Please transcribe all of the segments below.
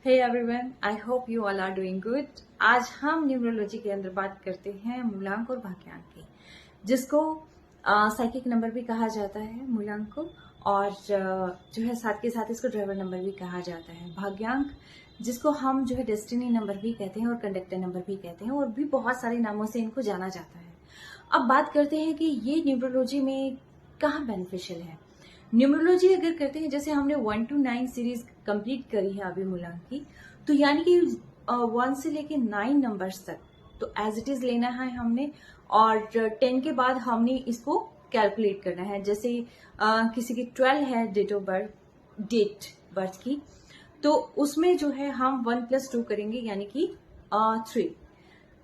Hey everyone, I hope you all are doing good. आज हम numerology के अंदर बात करते हैं मूलांक और भाग्यांक की, जिसको साइकिक नंबर भी कहा जाता है मूलांक को, और जो है साथ के साथ इसको ड्राइवर नंबर भी कहा जाता है। भाग्यांक जिसको हम जो है डेस्टिनी नंबर भी कहते हैं और कंडक्टर नंबर भी कहते हैं, और भी बहुत सारे नामों से इनको जाना जाता है। अब बात करते हैं कि ये न्यूमरोलॉजी में कहाँ बेनिफिशियल है। न्यूमरोलॉजी अगर करते हैं, जैसे हमने 1 to 9 सीरीज कंप्लीट करी है अभी मूलांक की, तो यानी कि 1 से लेके 9 नंबर्स तक तो एज इट इज लेना है हमने, और 10 के बाद हमने इसको कैलकुलेट करना है। जैसे किसी की 12 है डेट बर्थ की, तो उसमें जो है हम 1+2 करेंगे, यानी कि 3।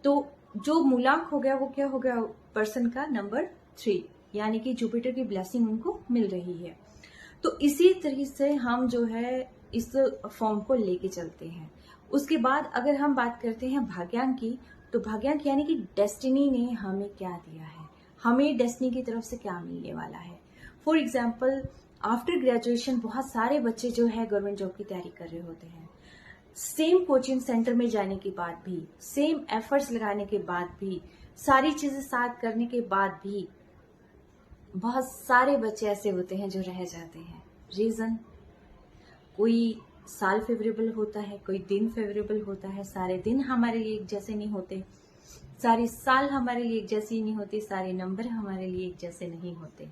तो जो मूलांक हो गया वो क्या हो गया, पर्सन का नंबर 3, यानी कि जुपिटर की ब्लेसिंग उनको मिल रही है। तो इसी तरीके से हम जो है इस फॉर्म को लेके चलते हैं। उसके बाद अगर हम बात करते हैं भाग्यांक की, तो भाग्यांक यानी कि डेस्टिनी ने हमें क्या दिया है, हमें डेस्टिनी की तरफ से क्या मिलने वाला है। फॉर एग्जाम्पल, आफ्टर ग्रेजुएशन बहुत सारे बच्चे जो है गवर्नमेंट जॉब की तैयारी कर रहे होते हैं। सेम कोचिंग सेंटर में जाने के बाद भी, सेम एफर्ट्स लगाने के बाद भी, सारी चीजें साथ करने के बाद भी बहुत सारे बच्चे ऐसे होते हैं जो रह जाते हैं। रीजन, कोई साल फेवरेबल होता है, कोई दिन फेवरेबल होता है। सारे दिन हमारे लिए एक जैसे नहीं होते, सारे साल हमारे लिए एक जैसे नहीं होते, सारे नंबर हमारे लिए एक जैसे नहीं होते।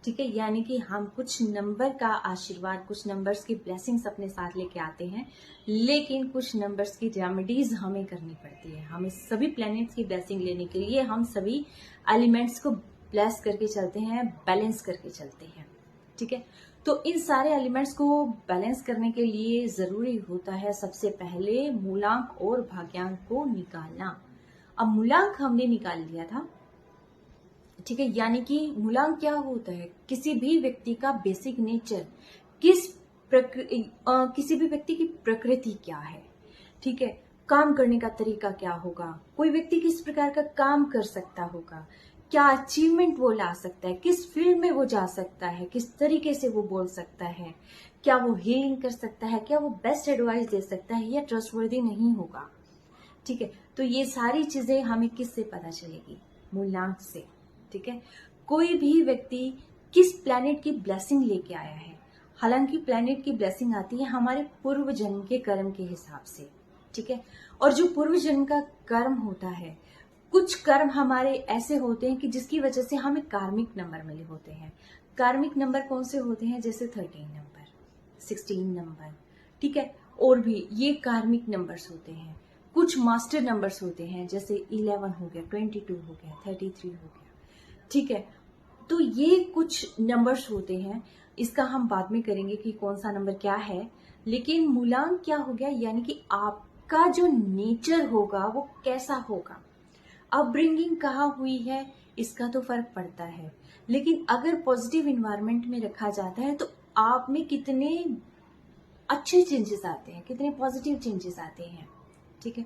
ठीक है, यानी कि हम कुछ नंबर का आशीर्वाद, कुछ नंबर्स की ब्लेसिंग्स अपने साथ लेके आते हैं, लेकिन कुछ नंबर्स की रेमेडीज हमें करनी पड़ती है। हमें सभी प्लैनेट्स की ब्लेसिंग लेने के लिए हम सभी एलिमेंट्स को ब्लेस करके चलते हैं, बैलेंस करके चलते हैं। ठीक है, तो इन सारे एलिमेंट्स को बैलेंस करने के लिए जरूरी होता है सबसे पहले मूलांक और भाग्यांक को निकालना। अब मूलांक हमने निकाल लिया था, ठीक है, यानी कि मूलांक क्या होता है, किसी भी व्यक्ति का बेसिक नेचर, किसी भी व्यक्ति की प्रकृति क्या है। ठीक है, काम करने का तरीका क्या होगा, कोई व्यक्ति किस प्रकार का काम कर सकता होगा, क्या अचीवमेंट वो ला सकता है, किस फील्ड में वो जा सकता है, किस तरीके से वो बोल सकता है, क्या वो हीलिंग कर सकता है, क्या वो बेस्ट एडवाइस दे सकता है, या ट्रस्टवर्दी नहीं होगा। ठीक है, तो ये सारी चीजें हमें किससे पता चलेगी, मूलांक से। ठीक है, कोई भी व्यक्ति किस प्लैनेट की ब्लेसिंग लेके आया है। हालांकि प्लैनेट की ब्लेसिंग आती है हमारे पूर्व जन्म के कर्म के हिसाब से। ठीक है, और जो पूर्व जन्म का कर्म होता है, कुछ कर्म हमारे ऐसे होते हैं कि जिसकी वजह से हमें कार्मिक नंबर मिले होते हैं। कार्मिक नंबर कौन से होते हैं, जैसे 13 नंबर, 16 नंबर, ठीक है, और भी ये कार्मिक नंबर्स होते हैं। कुछ मास्टर नंबर्स होते हैं, जैसे 11 हो गया, 22 हो गया, 33 हो गया। ठीक है, तो ये कुछ नंबर्स होते हैं, इसका हम बाद में करेंगे कि कौन सा नंबर क्या है। लेकिन मूलांक क्या हो गया, यानी कि आपका जो नेचर होगा वो कैसा होगा, अपब्रिंगिंग कहाँ हुई है, इसका तो फर्क पड़ता है। लेकिन अगर पॉजिटिव इन्वायरमेंट में रखा जाता है तो आप में कितने अच्छे चेंजेस आते हैं, कितने पॉजिटिव चेंजेस आते हैं। ठीक है,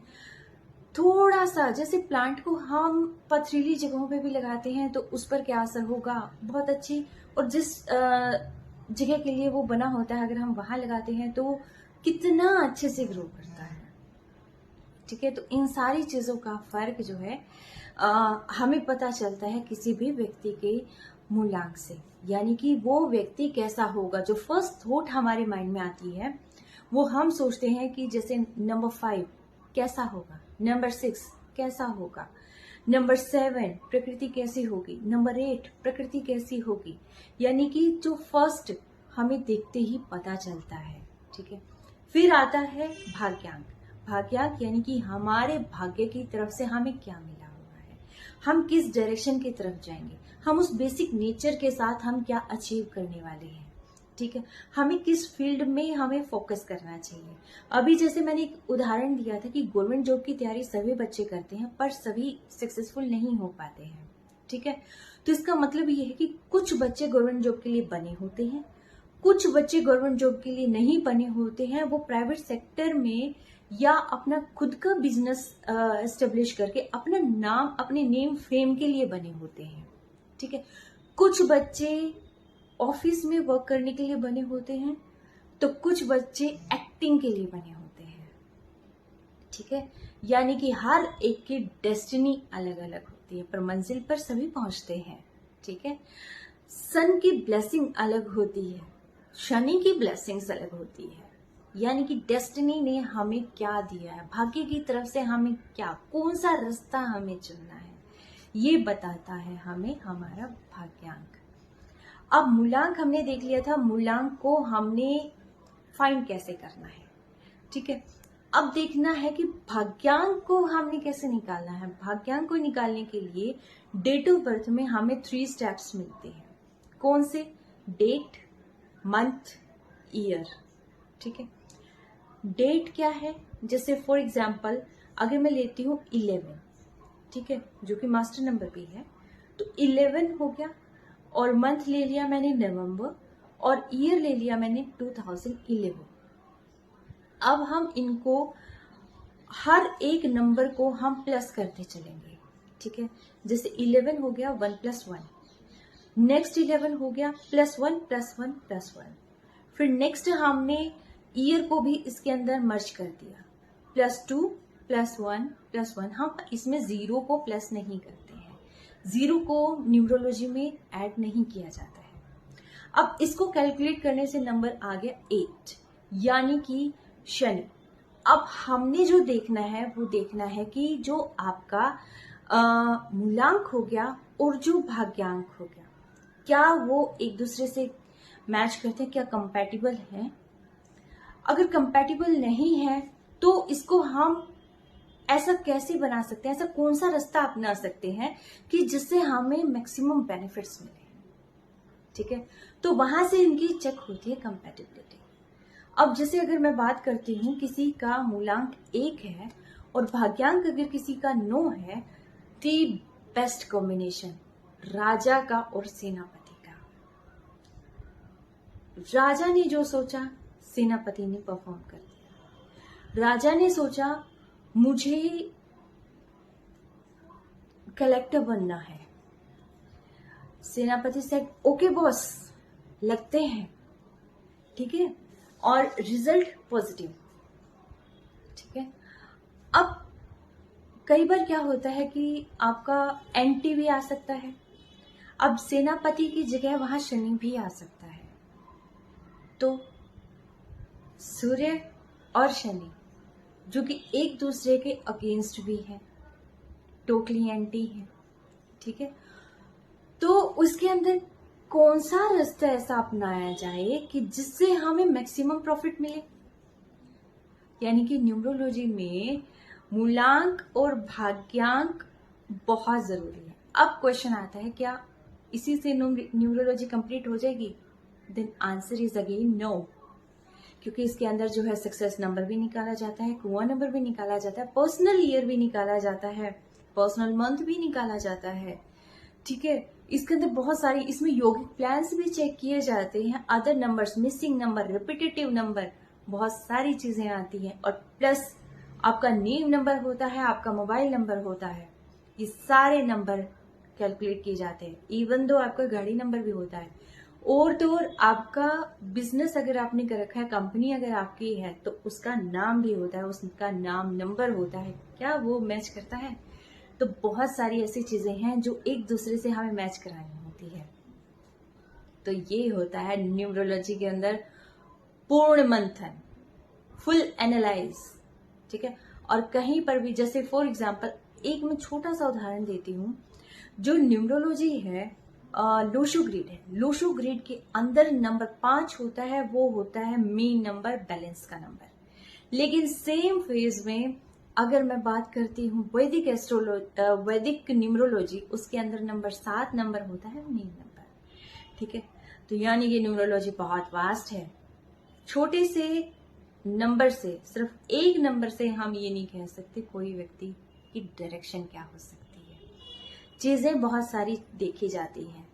थोड़ा सा जैसे प्लांट को हम पथरीली जगहों पे भी लगाते हैं तो उस पर क्या असर होगा, बहुत अच्छी, और जिस जगह के लिए वो बना होता है अगर हम वहां लगाते हैं तो कितना अच्छे से ग्रो करता है। ठीक है, तो इन सारी चीजों का फर्क जो है हमें पता चलता है किसी भी व्यक्ति के मूलांक से, यानी कि वो व्यक्ति कैसा होगा। जो फर्स्ट थॉट हमारे माइंड में आती है वो हम सोचते हैं कि जैसे नंबर 5 कैसा होगा, नंबर 6 कैसा होगा, नंबर 7 प्रकृति कैसी होगी, नंबर 8 प्रकृति कैसी होगी, यानी कि जो फर्स्ट हमें देखते ही पता चलता है। ठीक है, फिर आता है भाग्यांक। भाग्यांक यानी कि हमारे भाग्य की तरफ से हमें क्या मिला हुआ है, हम किस डायरेक्शन की तरफ जाएंगे, हम उस बेसिक नेचर के साथ हम क्या अचीव करने वाले हैं। ठीक है, हमें किस फील्ड में हमें फोकस करना चाहिए। अभी जैसे मैंने एक उदाहरण दिया था कि गवर्नमेंट जॉब की तैयारी सभी बच्चे करते हैं पर सभी सक्सेसफुल नहीं हो पाते हैं। ठीक है, तो इसका मतलब ये है कि कुछ बच्चे गवर्नमेंट जॉब के लिए बने होते हैं, कुछ बच्चे गवर्नमेंट जॉब के लिए नहीं बने होते हैं, वो प्राइवेट सेक्टर में या अपना खुद का बिजनेस एस्टेब्लिश करके अपना नाम, अपने नेम फेम के लिए बने होते हैं। ठीक है, कुछ बच्चे ऑफिस में वर्क करने के लिए बने होते हैं, तो कुछ बच्चे एक्टिंग के लिए बने होते हैं। ठीक है। यानी कि हर एक की डेस्टिनी अलग अलग होती है, पर मंजिल पर सभी पहुंचते हैं, ठीक है। सन की ब्लेसिंग अलग होती है, शनि की ब्लेसिंग्स अलग होती है। यानी कि डेस्टिनी ने हमें क्या दिया है, भाग्य की तरफ से हमें क्या, कौन सा रास्ता हमें चुनना है, ये बताता है हमें हमारा भाग्यांक। अब मूलांक हमने देख लिया था, मूलांक को हमने फाइंड कैसे करना है, ठीक है। अब देखना है कि भाग्यांक को हमने कैसे निकालना है। भाग्यांक को निकालने के लिए डेट ऑफ बर्थ में हमें 3 स्टेप्स मिलते हैं। कौन से? डेट, मंथ, ईयर, ठीक है। डेट क्या है? जैसे फॉर एग्जाम्पल अगर मैं लेती हूँ 11, ठीक है, जो कि मास्टर नंबर भी है, तो 11 हो गया। और मंथ ले लिया मैंने नवंबर, और ईयर ले लिया मैंने 2011। अब हम इनको हर एक नंबर को हम प्लस करते चलेंगे, ठीक है। जैसे 11 हो गया 1 + 1, नेक्स्ट 11 हो गया +1 +1 +1, फिर नेक्स्ट हमने ईयर को भी इसके अंदर मर्ज कर दिया, +2 +1 +1। हम इसमें 0 को प्लस नहीं करते हैं, 0 को न्यूमरोलॉजी में ऐड नहीं किया जाता है। अब इसको कैलकुलेट करने से नंबर आ गया 8, यानी कि शनि। अब हमने जो देखना है वो देखना है कि जो आपका मूलांक हो गया और जो भाग्यांक हो गया, क्या वो एक दूसरे से मैच करते हैं, क्या कंपैटिबल हैं। अगर कंपैटिबल नहीं है तो इसको हम ऐसा कैसे बना सकते हैं, ऐसा कौन सा रास्ता अपना सकते हैं कि जिससे हमें मैक्सिमम बेनिफिट्स मिले, ठीक है। तो वहां से इनकी चेक होती है कंपैटिबिलिटी। अब जैसे अगर मैं बात करती हूँ, किसी का मूलांक 1 है और भाग्यांक अगर किसी का 9 है, दी बेस्ट कॉम्बिनेशन राजा का और सेनापति का। राजा ने जो सोचा सेनापति ने परफॉर्म कर दिया। राजा ने सोचा मुझे कलेक्टर बनना है, सेनापति सेड ओके बॉस, लगते हैं, ठीक है, और रिजल्ट पॉजिटिव, ठीक है। अब कई बार क्या होता है कि आपका एंटी भी आ सकता है। अब सेनापति की जगह वहां शनि भी आ सकता है, तो सूर्य और शनि जो कि एक दूसरे के अगेंस्ट भी है, टोटली एंटी है, ठीक है। तो उसके अंदर कौन सा रास्ता ऐसा अपनाया जाए कि जिससे हमें मैक्सिमम प्रॉफिट मिले। यानी कि न्यूमरोलॉजी में मूलांक और भाग्यांक बहुत जरूरी है। अब क्वेश्चन आता है क्या इसी से न्यूमरोलॉजी कंप्लीट हो जाएगी? Then answer is again no, क्योंकि इसके अंदर जो है सक्सेस नंबर भी निकाला जाता है, कुआं नंबर भी निकाला जाता है, पर्सनल ईयर भी निकाला जाता है, पर्सनल मंथ भी निकाला जाता है, ठीक है। इसके अंदर बहुत सारी, इसमें यौगिक प्लान्स भी चेक किए जाते हैं, other numbers, missing number, repetitive number, बहुत सारी चीजें आती हैं। और प्लस आपका नेम नंबर होता है, आपका मोबाइल नंबर होता है, ये सारे नंबर कैलकुलेट किए जाते हैं। इवन दो आपका गाड़ी नंबर भी होता है, और तो और आपका बिजनेस अगर आपने कर रखा है, कंपनी अगर आपकी है, तो उसका नाम भी होता है, उसका नाम नंबर होता है, क्या वो मैच करता है? तो बहुत सारी ऐसी चीजें हैं जो एक दूसरे से हमें मैच करानी होती है। तो ये होता है न्यूमरोलॉजी के अंदर पूर्ण मंथन, फुल एनालाइज, ठीक है। और कहीं पर भी, जैसे फॉर एग्जांपल एक मैं छोटा सा उदाहरण देती हूँ, जो न्यूमरोलॉजी है लोशो ग्रिड है, लोशो ग्रिड के अंदर नंबर 5 होता है, वो होता है मेन नंबर, बैलेंस का नंबर। लेकिन सेम फेज में अगर मैं बात करती हूँ वैदिक वैदिक न्यूमरोलॉजी, उसके अंदर नंबर 7 नंबर होता है मेन नंबर, ठीक है। तो यानी कि न्यूमरोलॉजी बहुत वास्ट है। छोटे से नंबर से, सिर्फ एक नंबर से हम ये नहीं कह सकते कोई व्यक्ति की डायरेक्शन क्या हो सकती है। चीजें बहुत सारी देखी जाती हैं।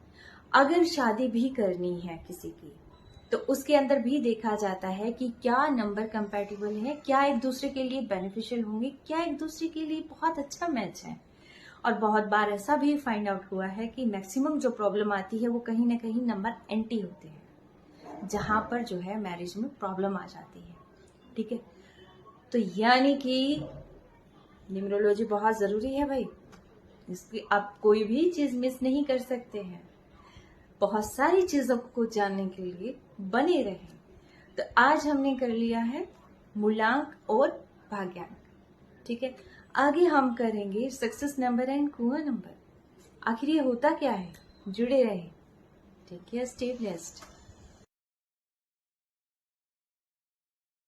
अगर शादी भी करनी है किसी की, तो उसके अंदर भी देखा जाता है कि क्या नंबर कंपैटिबल है, क्या एक दूसरे के लिए बेनिफिशियल होंगे, क्या एक दूसरे के लिए बहुत अच्छा मैच है। और बहुत बार ऐसा भी फाइंड आउट हुआ है कि मैक्सिमम जो प्रॉब्लम आती है वो कहीं ना कहीं नंबर एंटी होते हैं, जहां पर जो है मैरिज में प्रॉब्लम आ जाती है, ठीक है। तो यानी कि न्यूमरोलॉजी बहुत ज़रूरी है भाई, इसकी आप कोई भी चीज़ मिस नहीं कर सकते हैं। बहुत सारी चीज़ों को जानने के लिए बने रहें। तो आज हमने कर लिया है मूलांक और भाग्यांक, ठीक है। आगे हम करेंगे success number and kua number. आखिर ये होता क्या है, जुड़े रहे। Take care, stay blessed.